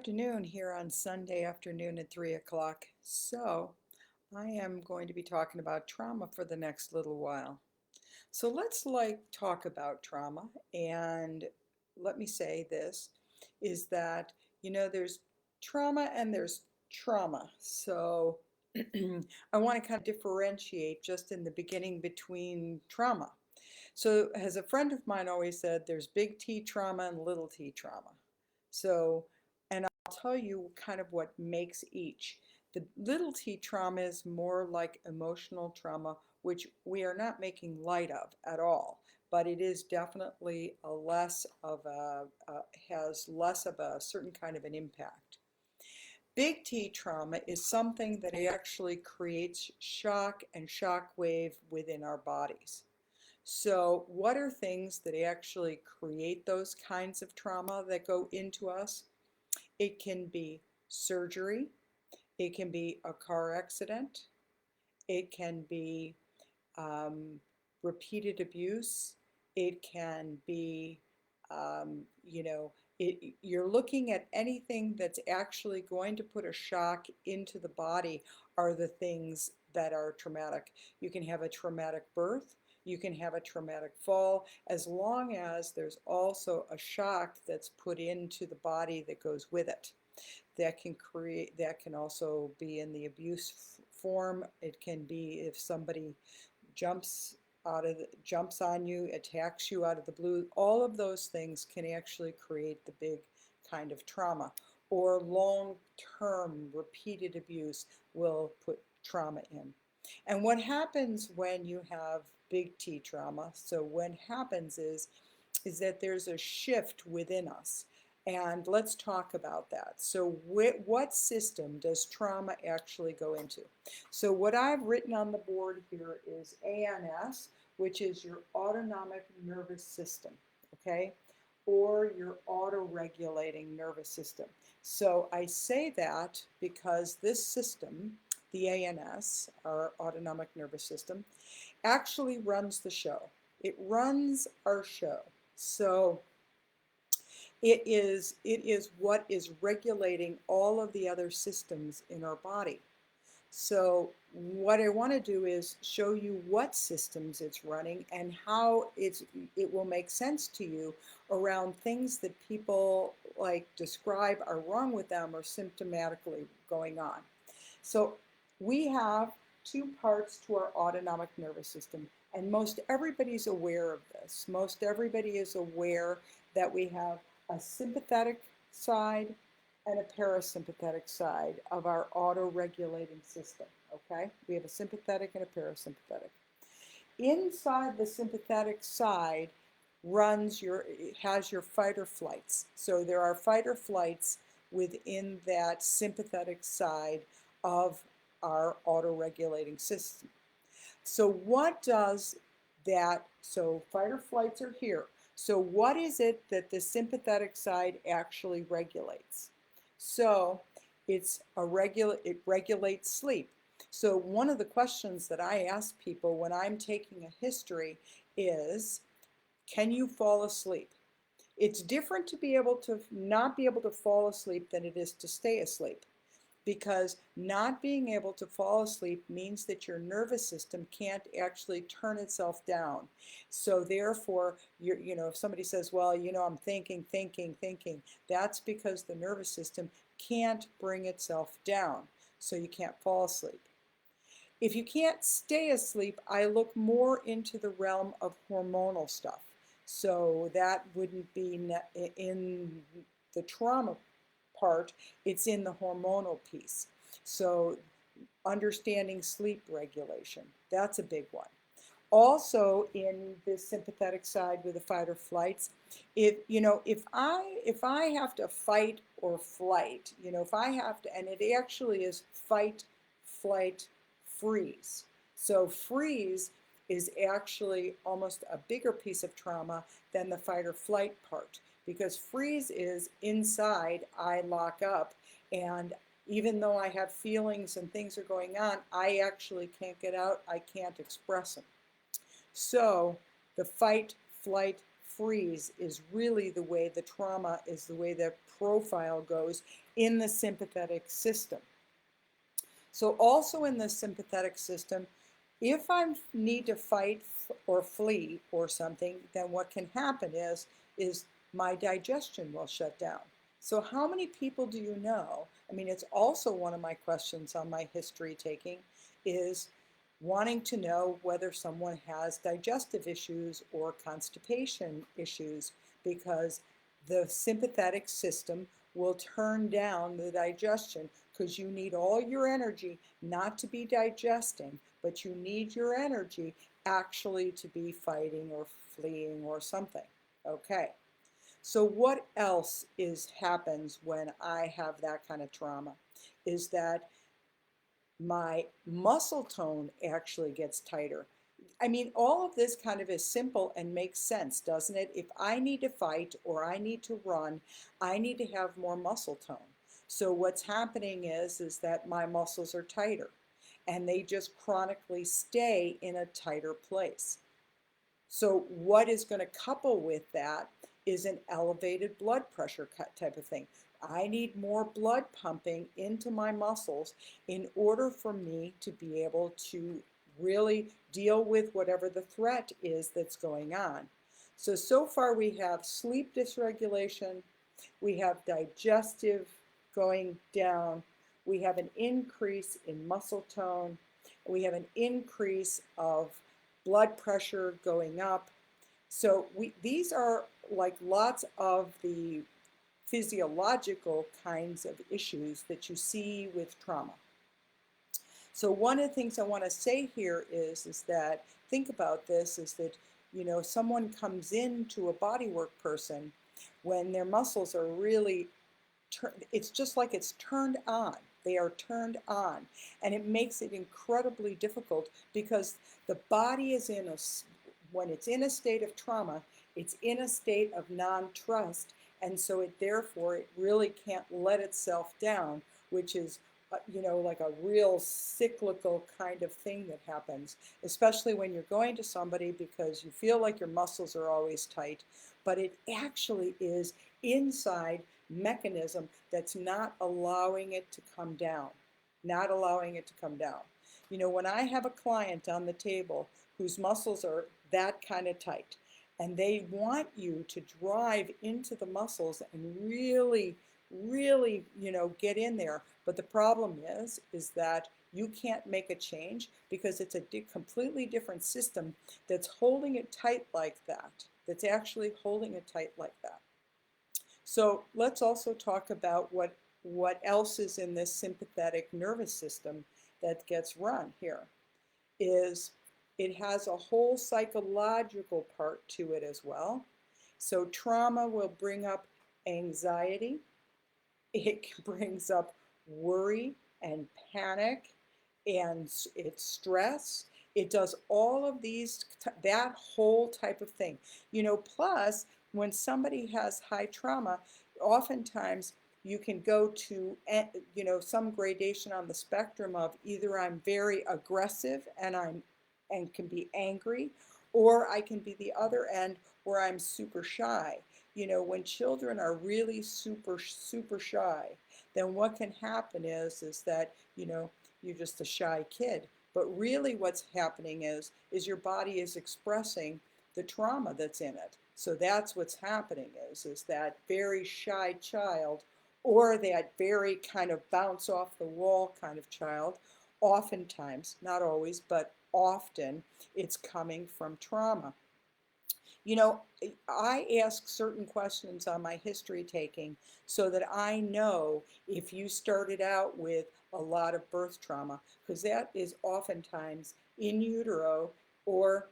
afternoon here on Sunday afternoon at 3 o'clock. So, I am going to be talking about trauma for the next little while. So, let's talk about trauma. And let me say this is that, there's trauma and there's trauma. So, I want to kind of differentiate just in the beginning between trauma. So, as a friend of mine always said, there's big T trauma and little t trauma. So, and I'll tell you kind of what makes each. The little t trauma is more like emotional trauma, which we are not making light of at all, but it is definitely has less of a certain kind of an impact. Big T trauma is something that actually creates shock and shock wave within our bodies. So, what are things that actually create those kinds of trauma that go into us? It can be surgery, it can be a car accident, it can be um, repeated abuse, it can be, you're looking at anything that's actually going to put a shock into the body are the things that are traumatic. You can have a traumatic birth, you can have a traumatic fall, as long as there's also a shock that's put into the body that goes with it. That can also be in the abuse form. It can be if somebody jumps jumps on you, attacks you out of the blue. All of those things can actually create the big kind of trauma. Or long-term repeated abuse will put trauma in. And what happens when you have big T trauma, so what happens is that there's a shift within us. And let's talk about that. So what system does trauma actually go into? So what I've written on the board here is ANS, which is your autonomic nervous system, okay? Or your auto-regulating nervous system. So I say that because this system, the ANS, our autonomic nervous system, actually runs the show. It runs our show. So it is what is regulating all of the other systems in our body. So what I want to do is show you what systems it's running and how it will make sense to you around things that people describe are wrong with them or symptomatically going on. So we have two parts to our autonomic nervous system, and most everybody's aware of this. Most everybody is aware that we have a sympathetic side and a parasympathetic side of our auto-regulating system, okay? We have a sympathetic and a parasympathetic. Inside the sympathetic side has your fight or flights. So there are fight or flights within that sympathetic side of our auto-regulating system. So what does that, so fight or flights are here. So what is it that the sympathetic side actually regulates? So it regulates sleep. So one of the questions that I ask people when I'm taking a history is, can you fall asleep? It's different to be able to not be able to fall asleep than it is to stay asleep, because not being able to fall asleep means that your nervous system can't actually turn itself down. So therefore, if somebody says, well, I'm thinking, that's because the nervous system can't bring itself down, so you can't fall asleep. If you can't stay asleep, I look more into the realm of hormonal stuff. So that wouldn't be in the trauma part, it's in the hormonal piece. So understanding sleep regulation, that's a big one. Also in the sympathetic side with the fight or flights, if I have to fight or flight, if I have to, and it actually is fight, flight, freeze. So freeze is actually almost a bigger piece of trauma than the fight or flight part, because freeze is inside, I lock up, and even though I have feelings and things are going on, I actually can't get out, I can't express them. So the fight, flight, freeze is really the way the trauma is, the way the profile goes in the sympathetic system. So also in the sympathetic system, if I need to fight or flee or something, then what can happen is my digestion will shut down. So how many people do you know? I mean, it's also one of my questions on my history taking is wanting to know whether someone has digestive issues or constipation issues, because the sympathetic system will turn down the digestion because you need all your energy not to be digesting, but you need your energy actually to be fighting or fleeing or something. Okay. So what else happens when I have that kind of trauma is that my muscle tone actually gets tighter. I mean, all of this kind of is simple and makes sense, doesn't it? If I need to fight or I need to run, I need to have more muscle tone. So what's happening is that my muscles are tighter and they just chronically stay in a tighter place. So what is going to couple with that is an elevated blood pressure type of thing. I need more blood pumping into my muscles in order for me to be able to really deal with whatever the threat is that's going on. So far we have sleep dysregulation, we have digestive going down, we have an increase in muscle tone, we have an increase of blood pressure going up. So these are like lots of the physiological kinds of issues that you see with trauma. So one of the things I want to say here is that, think about this, is that, you know, someone comes into a bodywork person when their muscles are really, it's just like it's turned on. They are turned on, and it makes it incredibly difficult because the body is when it's in a state of trauma, it's in a state of non-trust, and so it really can't let itself down, which is you know, like a real cyclical kind of thing that happens, especially when you're going to somebody because you feel like your muscles are always tight, but it actually is inside mechanism that's not allowing it to come down, not allowing it to come down. You know, when I have a client on the table whose muscles are that kind of tight, and they want you to drive into the muscles and really, really, you know, get in there. But the problem is that you can't make a change because it's a completely different system that's holding it tight like that, that's actually holding it tight like that. So let's also talk about what else is in this sympathetic nervous system that gets run here. Is it has a whole psychological part to it as well. So trauma will bring up anxiety. It brings up worry and panic, and it's stress. It does all of these, that whole type of thing. You know, plus when somebody has high trauma, oftentimes you can go to, you know, some gradation on the spectrum of either I'm very aggressive and can be angry, or I can be the other end where I'm super shy. You know, when children are really super, super shy, then what can happen is that, you know, you're just a shy kid. But really what's happening is your body is expressing the trauma that's in it. So that's what's happening is that very shy child, or that very kind of bounce off the wall kind of child, oftentimes, not always, but often, it's coming from trauma. You know, I ask certain questions on my history taking so that I know if you started out with a lot of birth trauma, because that is oftentimes in utero or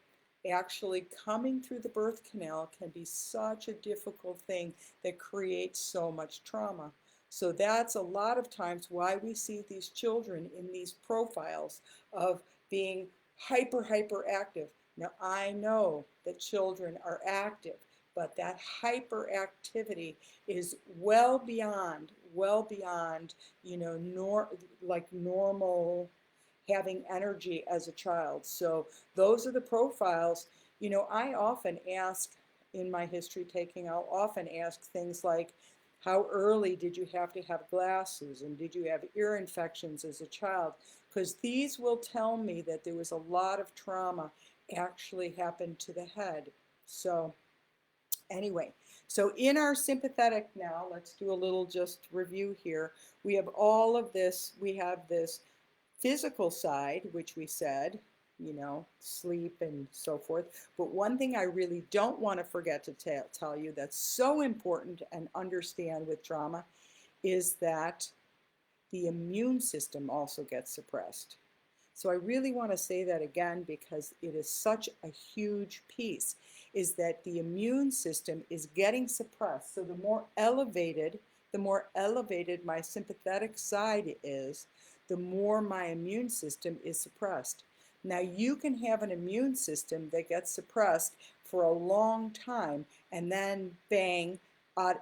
actually coming through the birth canal can be such a difficult thing that creates so much trauma. So that's a lot of times why we see these children in these profiles of being hyper active. Now, I know that children are active, but that hyperactivity is well beyond, you know, like normal having energy as a child. So those are the profiles. You know, I often ask, in my history taking, I'll often ask things like, how early did you have to have glasses? And did you have ear infections as a child? Because these will tell me that there was a lot of trauma actually happened to the head. So anyway, so in our sympathetic now, let's do a little just review here. We have all of this. We have this physical side, which we said, sleep and so forth. But one thing I really don't want to forget to tell you that's so important and understand with trauma is that the immune system also gets suppressed. So I really want to say that again because it is such a huge piece, is that the immune system is getting suppressed. So the more elevated my sympathetic side is, the more my immune system is suppressed. Now you can have an immune system that gets suppressed for a long time and then bang,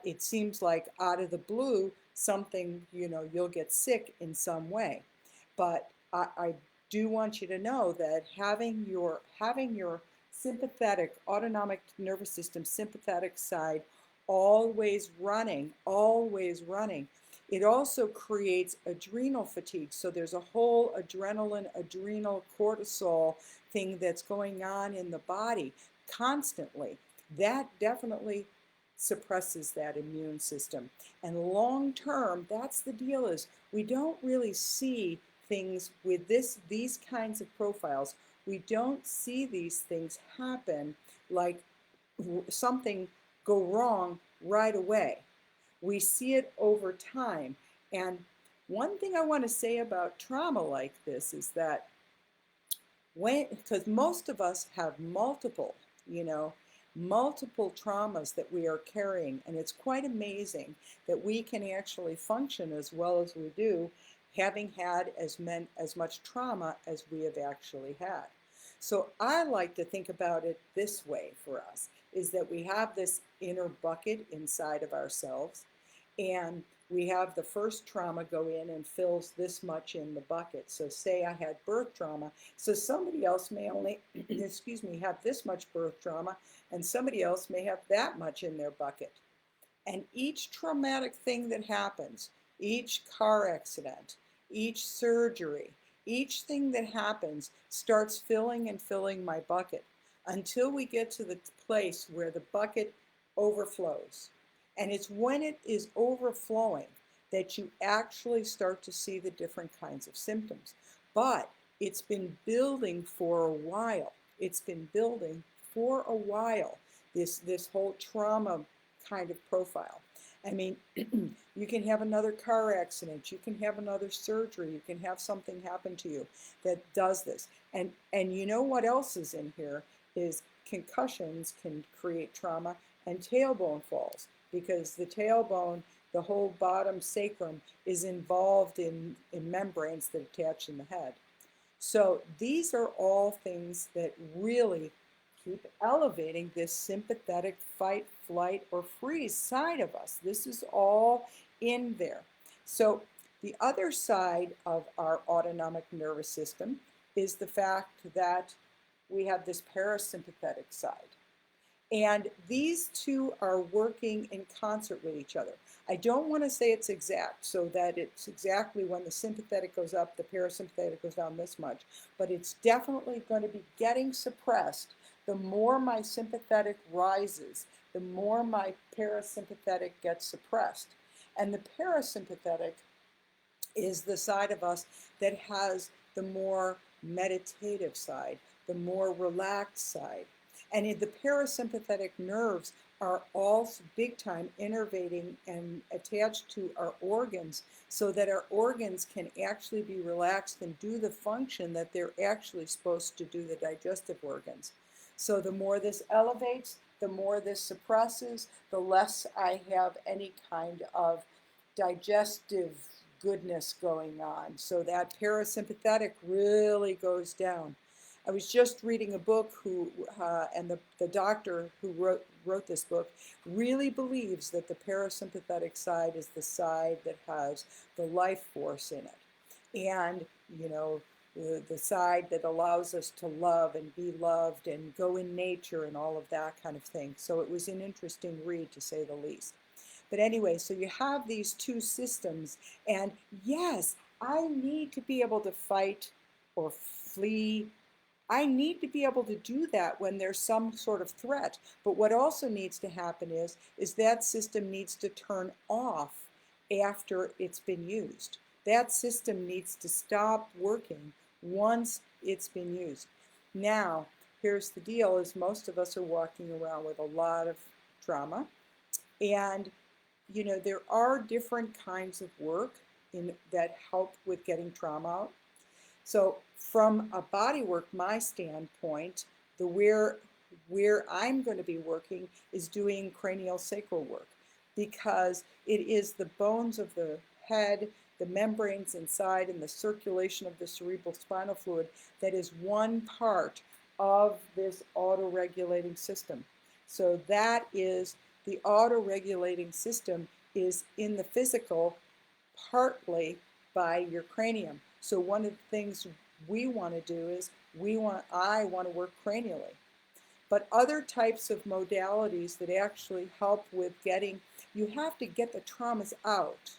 it seems like out of the blue, something, you'll get sick in some way. But I do want you to know that having your sympathetic, autonomic nervous system, sympathetic side always running, it also creates adrenal fatigue. So there's a whole adrenaline, adrenal cortisol thing that's going on in the body constantly. That definitely suppresses that immune system. And long term, that's the deal, is we don't really see things with these kinds of profiles. We don't see these things happen like something go wrong right away. We see it over time. And one thing I want to say about trauma like this is that because most of us have you know, multiple traumas that we are carrying, and it's quite amazing that we can actually function as well as we do, having had as much trauma as we have actually had. So I like to think about it this way for us, is that we have this inner bucket inside of ourselves, and we have the first trauma go in and fills this much in the bucket. So say I had birth trauma, so somebody else may only, excuse me, have this much birth trauma, and somebody else may have that much in their bucket. And each traumatic thing that happens, each car accident, each surgery, each thing that happens starts filling and filling my bucket until we get to the place where the bucket overflows. And it's when it is overflowing that you actually start to see the different kinds of symptoms. But it's been building for a while. It's been building for a while, this whole trauma kind of profile. I mean, you can have another car accident, you can have another surgery, you can have something happen to you that does this. And you know what else is in here is concussions can create trauma, and tailbone falls, because the tailbone, the whole bottom sacrum, is involved in membranes that attach in the head. So these are all things that really keep elevating this sympathetic fight, flight, or freeze side of us. This is all in there. So the other side of our autonomic nervous system is the fact that we have this parasympathetic side. And these two are working in concert with each other. I don't want to say it's exact, so that it's exactly when the sympathetic goes up, the parasympathetic goes down this much, but it's definitely going to be getting suppressed. The more my sympathetic rises, the more my parasympathetic gets suppressed. And the parasympathetic is the side of us that has the more meditative side, the more relaxed side. And the parasympathetic nerves are all big time innervating and attached to our organs, so that our organs can actually be relaxed and do the function that they're actually supposed to do, the digestive organs. So the more this elevates, the more this suppresses, the less I have any kind of digestive goodness going on. So that parasympathetic really goes down. I was just reading a book and the doctor who wrote this book really believes that the parasympathetic side is the side that has the life force in it. And, the side that allows us to love and be loved and go in nature and all of that kind of thing. So it was an interesting read, to say the least. But anyway, so you have these two systems, and yes, I need to be able to fight or flee. I need to be able to do that when there's some sort of threat. But what also needs to happen is that system needs to turn off after it's been used. That system needs to stop working once it's been used. Now, here's the deal, is most of us are walking around with a lot of trauma, and there are different kinds of work that help with getting trauma out. So from a body work, my standpoint, the where I'm going to be working is doing cranial sacral work, because it is the bones of the head, the membranes inside, and the circulation of the cerebral spinal fluid that is one part of this auto-regulating system. So that is the auto-regulating system is in the physical partly by your cranium. So one of the things we want to do is I want to work cranially. But other types of modalities that actually help with you have to get the traumas out.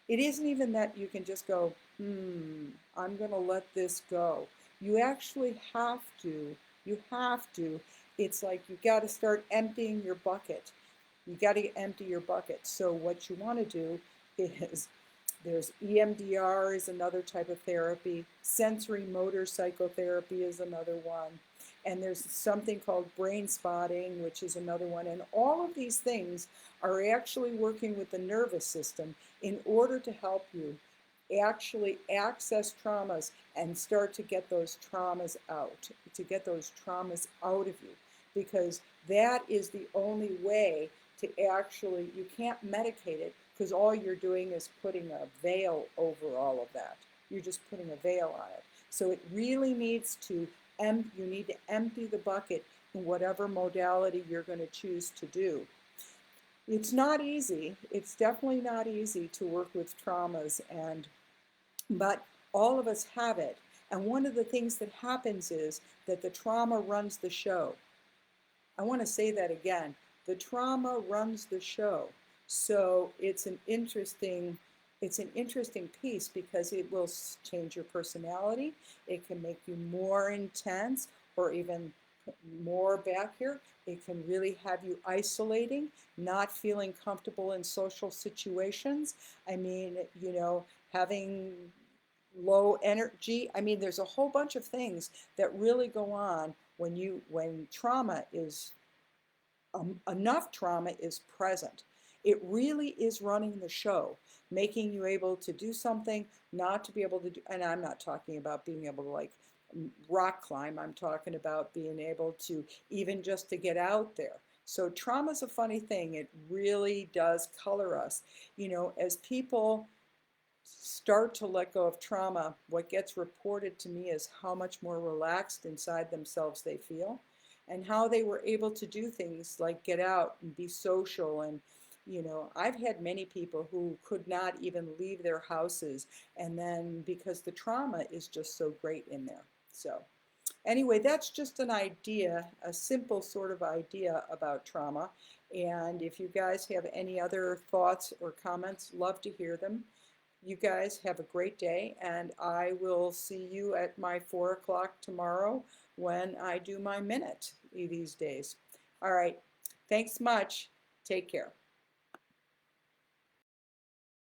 It isn't even that you can just go, I'm going to let this go. You actually have to. It's like you got to start emptying your bucket. You got to empty your bucket. So what you want to do is, there's EMDR is another type of therapy. Sensory motor psychotherapy is another one. And there's something called brain spotting, which is another one. And all of these things are actually working with the nervous system in order to help you actually access traumas and start to get those traumas out, of you. Because that is the only way to actually, you can't medicate it, because all you're doing is putting a veil over all of that. You're just putting a veil on it. So it really needs to, you need to empty the bucket in whatever modality you're going to choose to do. It's not easy. It's definitely not easy to work with traumas, but all of us have it. And one of the things that happens is that the trauma runs the show. I want to say that again. The trauma runs the show. So it's an interesting piece, because it will change your personality. It can make you more intense, or even more back here. It can really have you isolating, not feeling comfortable in social situations. I mean, having low energy. I mean, there's a whole bunch of things that really go on when trauma is enough trauma is present. It really is running the show, making you able to do something, not to be able to do. And I'm not talking about being able to like rock climb. I'm talking about being able to even just to get out there. So trauma's a funny thing. It really does color us. As people start to let go of trauma, what gets reported to me is how much more relaxed inside themselves they feel, and how they were able to do things like get out and be social. And I've had many people who could not even leave their houses, and then because the trauma is just so great in there. So anyway, that's just an idea, a simple sort of idea about trauma. And if you guys have any other thoughts or comments, love to hear them. You guys have a great day, and I will see you at my 4 o'clock tomorrow when I do my minute these days. All right. Thanks much. Take care.